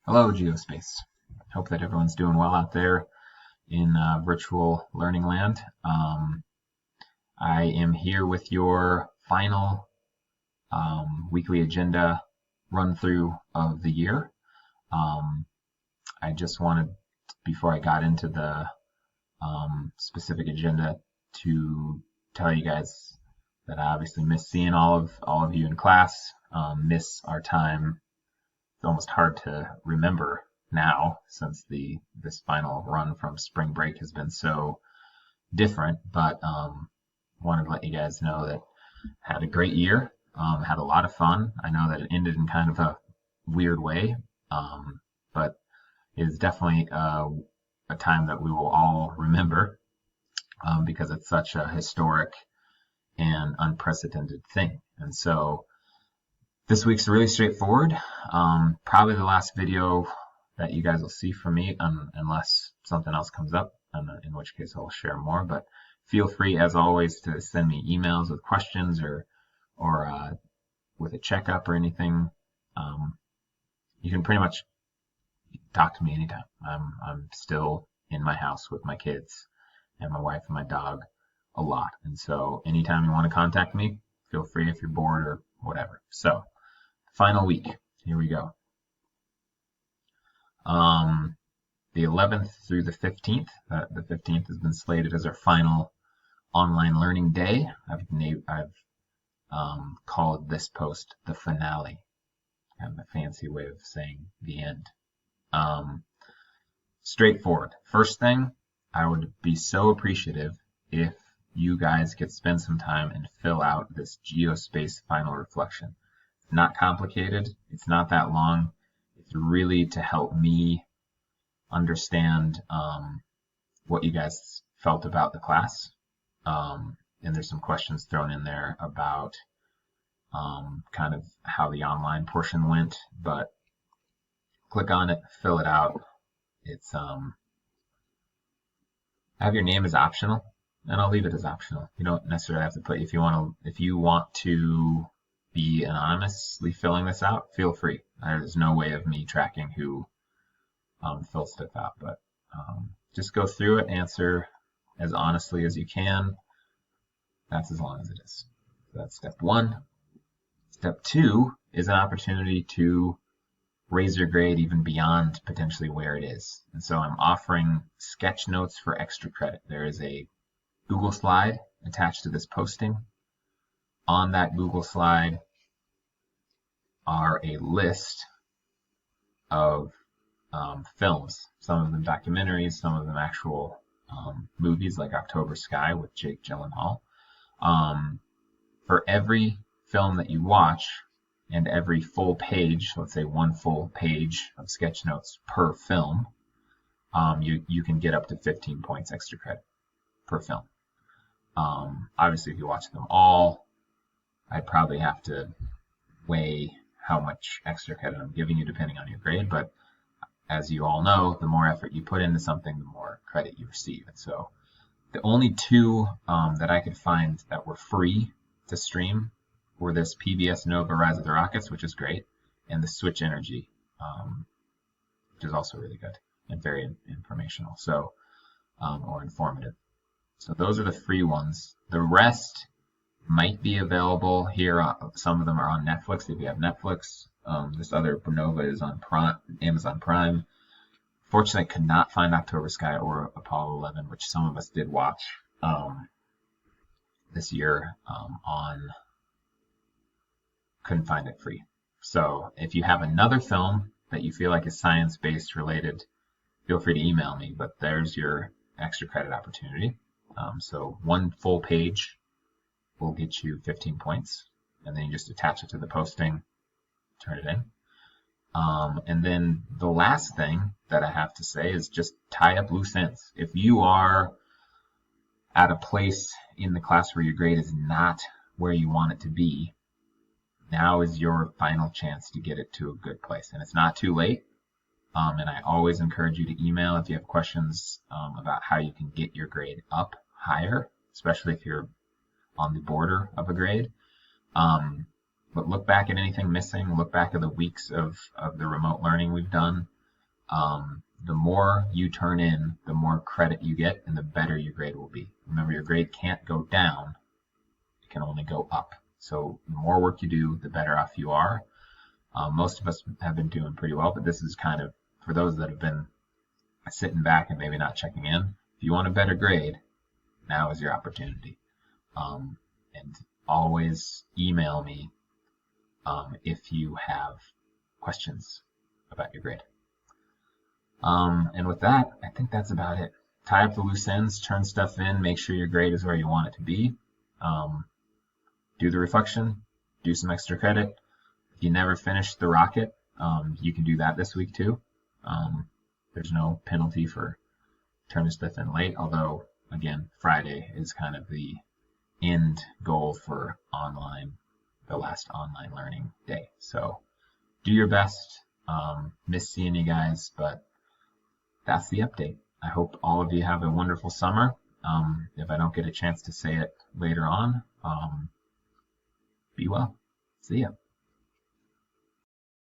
Hello, Geospace. Hope that everyone's doing well out there in virtual learning land. I am here with your final weekly agenda run through of the year. I just wanted, before I got into the specific agenda, to tell you guys that I obviously miss seeing all of you in class. Miss our time. It's almost hard to remember now since this final run from spring break has been so different, but wanted to let you guys know that had a great year, had a lot of fun. I know that it ended in kind of a weird way, but it is definitely a time that we will all remember because it's such a historic and unprecedented thing. And so this week's really straightforward. Probably the last video that you guys will see from me, unless something else comes up, in which case I'll share more. But feel free, as always, to send me emails with questions or with a checkup or anything. You can pretty much talk to me anytime. I'm still in my house with my kids and my wife and my dog a lot, and so anytime you want to contact me, feel free if you're bored or whatever. So, final week. Here we go. The 11th through the 15th. The 15th has been slated as our final online learning day. I've called this post the finale. Kind of a fancy way of saying the end. Straightforward. First thing, I would be so appreciative if you guys could spend some time and fill out this Geospace final reflection. It's not complicated. It's not that long. It's really to help me understand what you guys felt about the class. And there's some questions thrown in there about kind of how the online portion went, but click on it, fill it out. It's have your name as optional, and I'll leave it as optional. You don't necessarily have to put, if you want to be anonymously filling this out, feel free. There's no way of me tracking who fills stuff out, but just go through it, answer as honestly as you can. That's as long as it is. So that's step one. Step two is an opportunity to raise your grade even beyond potentially where it is. And so I'm offering sketch notes for extra credit. There is a Google slide attached to this posting. On that Google slide are a list of films, some of them documentaries, some of them actual movies like October Sky with Jake Gyllenhaal. For every film that you watch and every full page, let's say one full page of sketch notes per film, you can get up to 15 points extra credit per film. Obviously, if you watch them all, I'd probably have to weigh how much extra credit I'm giving you depending on your grade, but as you all know, the more effort you put into something, the more credit you receive. And so the only two that I could find that were free to stream were this PBS Nova Rise of the Rockets, which is great, and the Switch Energy, which is also really good and very informational, so or informative. So those are the free ones. The rest might be available here. Some of them are on Netflix if you have Netflix. This other Nova is on Amazon Prime. Fortunately, I could not find October Sky or Apollo 11, which some of us did watch this year couldn't find it free. So if you have another film that you feel like is science-based related, feel free to email me, but there's your extra credit opportunity. So one full page will get you 15 points, and then you just attach it to the posting, turn it in. And then the last thing that I have to say is just tie up loose ends. If you are at a place in the class where your grade is not where you want it to be, now is your final chance to get it to a good place. And it's not too late. And I always encourage you to email if you have questions about how you can get your grade up higher, especially if you're on the border of a grade. But look back at anything missing, look back at the weeks of the remote learning we've done, The more you turn in, the more credit you get, and the better your grade will be. Remember, your grade can't go down, it can only go up. So the more work you do, the better off you are. Most of us have been doing pretty well, but this is kind of for those that have been sitting back and maybe not checking in. If you want a better grade, now is your opportunity. And always email me if you have questions about your grade. And with that, I think that's about it. Tie up the loose ends, turn stuff in, make sure your grade is where you want it to be. Do the reflection, do some extra credit. If you never finish the rocket, you can do that this week too. There's no penalty for turning stuff in late, although, again, Friday is kind of the end goal for the last online learning day. So do your best. Miss seeing you guys, but that's the update. I hope all of you have a wonderful summer. If I don't get a chance to say it later on, be well. See ya.